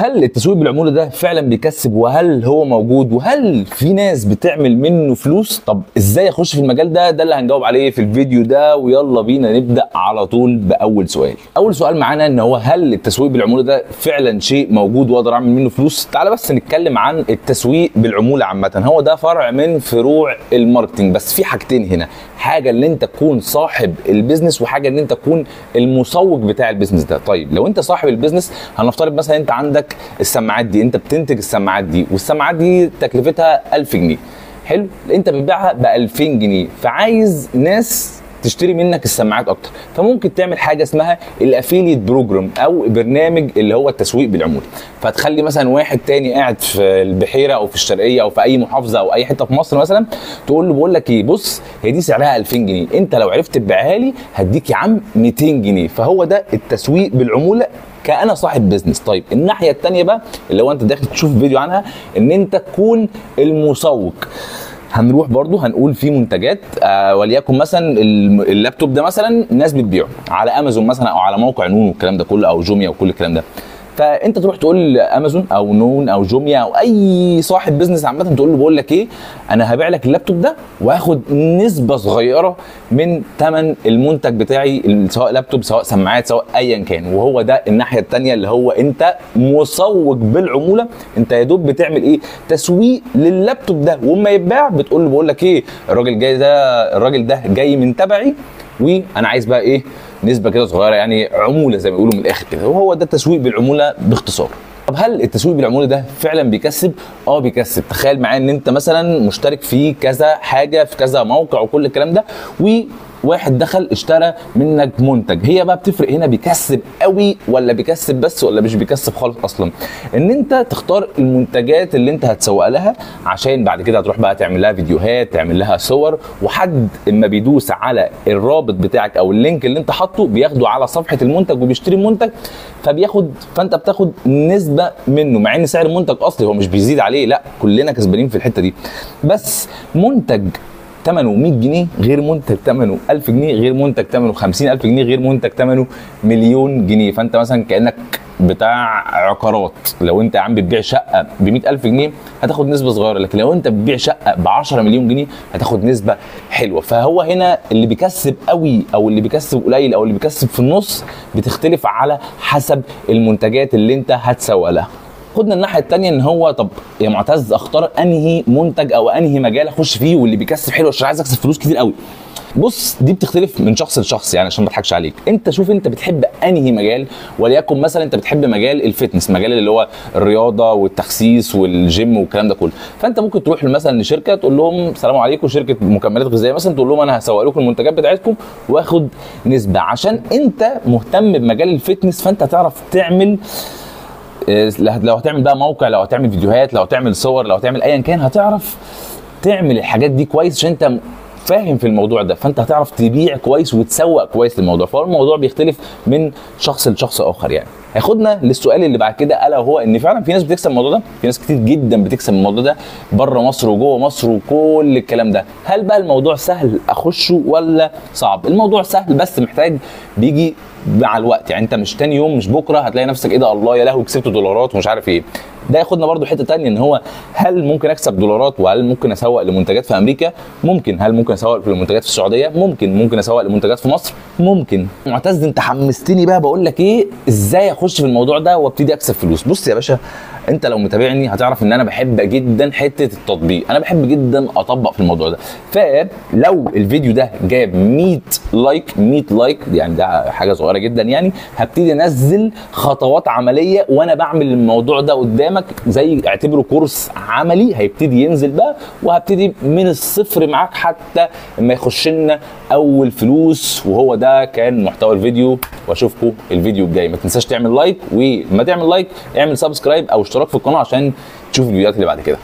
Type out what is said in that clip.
هل التسويق بالعموله ده فعلا بيكسب؟ وهل هو موجود؟ وهل في ناس بتعمل منه فلوس؟ طب ازاي اخش في المجال ده؟ ده اللي هنجاوب عليه في الفيديو ده، ويلا بينا نبدا على طول باول سؤال. اول سؤال معانا ان هو هل التسويق بالعموله ده فعلا شيء موجود واقدر اعمل منه فلوس؟ تعالى بس نتكلم عن التسويق بالعموله عامه. هو ده فرع من فروع الماركتنج، بس في حاجتين هنا، حاجه ان انت تكون صاحب البيزنس، وحاجه ان انت تكون المسوق بتاع البيزنس ده. طيب لو انت صاحب البيزنس، هنفترض مثلا انت عندك السماعات دي، انت بتنتج السماعات دي، والسماعات دي تكلفتها 1000 جنيه. حلو، انت بتبيعها ب 2000 جنيه، فعايز ناس تشتري منك السماعات اكتر، فممكن تعمل حاجه اسمها الافيليت بروجرام، او برنامج اللي هو التسويق بالعموله. فتخلي مثلا واحد تاني قاعد في البحيره او في الشرقيه او في اي محافظه او اي حته في مصر مثلا، تقول له بقول لك ايه، بص هي دي سعرها 2000 جنيه، انت لو عرفت تبيعها لي هديك يا عم 200 جنيه. فهو ده التسويق بالعموله كأنا صاحب بيزنس. طيب الناحيه الثانيه بقى اللي هو انت داخل تشوف فيديو عنها، ان انت تكون المسوق. هنروح برضو هنقول في منتجات وليكن مثلا اللابتوب ده مثلا الناس بتبيعه على امازون مثلا، او على موقع نون والكلام ده كله، او جوميا وكل الكلام ده. فانت تروح تقول لامازون او نون او جوميا او اي صاحب بيزنس عامه، تقول له بقول لك ايه، انا هبيع لك اللابتوب ده وهاخد نسبه صغيره من ثمن المنتج بتاعي، سواء لابتوب سواء سماعات سواء ايا كان. وهو ده الناحيه الثانيه اللي هو انت مسوق بالعموله. انت يا دوب بتعمل ايه، تسويق لللابتوب ده، واما يتباع بتقول له بقول لك ايه، الراجل ده جاي من تبعي، وانا عايز بقى ايه، نسبه كده صغيره، يعني عموله زي ما بيقولوا من الاخر كده. وهو ده التسويق بالعموله باختصار. طب هل التسويق بالعموله ده فعلا بيكسب؟ بيكسب. تخيل معايا ان انت مثلا مشترك في كذا حاجه في كذا موقع وكل الكلام ده، واحد دخل اشترى منك منتج. هي بقى بتفرق هنا، بيكسب قوي ولا بيكسب بس ولا مش بيكسب خالص اصلا. ان انت تختار المنتجات اللي انت هتسوق لها، عشان بعد كده هتروح بقى تعمل لها فيديوهات، تعمل لها صور، وحد اما بيدوس على الرابط بتاعك او اللينك اللي انت حاطه بياخده على صفحه المنتج وبيشتري المنتج، فانت بتاخد نسبه منه، مع ان سعر المنتج اصلي هو مش بيزيد عليه، لا كلنا كسبانين في الحته دي. بس منتج ثمنه 100 جنيه غير منتج ثمنه 1000 جنيه، غير منتج ثمنه 50000 جنيه، غير منتج ثمنه مليون جنيه. فانت مثلا كانك بتاع عقارات، لو انت يا عم بتبيع شقه ب 100000 جنيه هتاخد نسبه صغيره، لكن لو انت بتبيع شقه ب 10 مليون جنيه هتاخد نسبه حلوه. فهو هنا اللي بيكسب قوي او اللي بيكسب قليل او اللي بيكسب في النص بتختلف على حسب المنتجات اللي انت هتسوق لها. خدنا الناحيه الثانيه، ان هو طب يا معتز اختار انهي منتج او انهي مجال اخش فيه واللي بيكسب حلو، عشان عايز اكسب فلوس كتير قوي. بص دي بتختلف من شخص لشخص، يعني عشان ما اضحكش عليك. انت شوف انت بتحب انهي مجال، وليكن مثلا انت بتحب مجال الفتنس، مجال اللي هو الرياضه والتخسيس والجيم والكلام ده كله. فانت ممكن تروح مثلا لشركه تقول لهم السلام عليكم، شركه مكملات غذائيه مثلا، تقول لهم انا هسوق لكم المنتجات بتاعتكم واخد نسبه. عشان انت مهتم بمجال الفتنس، فانت هتعرف تعمل، لو هتعمل بقى موقع، لو هتعمل فيديوهات، لو هتعمل صور، لو هتعمل ايا كان، هتعرف تعمل الحاجات دي كويس عشان انت فاهم في الموضوع ده. فانت هتعرف تبيع كويس وتسوق كويس للموضوع. فالموضوع بيختلف من شخص لشخص اخر. يعني هياخدنا للسؤال اللي بعد كده، الا وهو ان فعلا في ناس بتكسب الموضوع ده، في ناس كتير جدا بتكسب الموضوع ده بره مصر وجوه مصر وكل الكلام ده. هل بقى الموضوع سهل اخشه ولا صعب؟ الموضوع سهل بس محتاج بيجي مع الوقت. يعني انت مش تاني يوم مش بكره هتلاقي نفسك ايه ده، الله يا لهوي كسبت دولارات ومش عارف ايه. ده ياخدنا برضو حته ثانيه، ان هو هل ممكن اكسب دولارات، وهل ممكن اسوق لمنتجات في امريكا؟ ممكن. هل ممكن اسوق لمنتجات في السعوديه؟ ممكن اسوق لمنتجات في مصر؟ ممكن. معتز انت حمستني بقى، بقول لك ايه، ازاي اخش في الموضوع ده وابتدي اكسب فلوس. بص يا باشا، انت لو متابعني هتعرف ان انا بحب جدا حته التطبيق، انا بحب جدا اطبق في الموضوع ده. فلو الفيديو ده جاب 100 لايك يعني ده حاجه صغيره جدا، يعني هبتدي انزل خطوات عمليه وانا بعمل الموضوع ده قدامك، زي اعتبره كورس عملي هيبتدي ينزل بقى، وهبتدي من الصفر معاك حتى ما يخش لنا اول فلوس. وهو ده كان محتوى الفيديو، واشوفكم الفيديو الجاي. ما تنساش تعمل لايك، وما تعمل لايك اعمل سبسكرايب او اشتراك في القناه عشان تشوف الفيديوهات اللي بعد كده.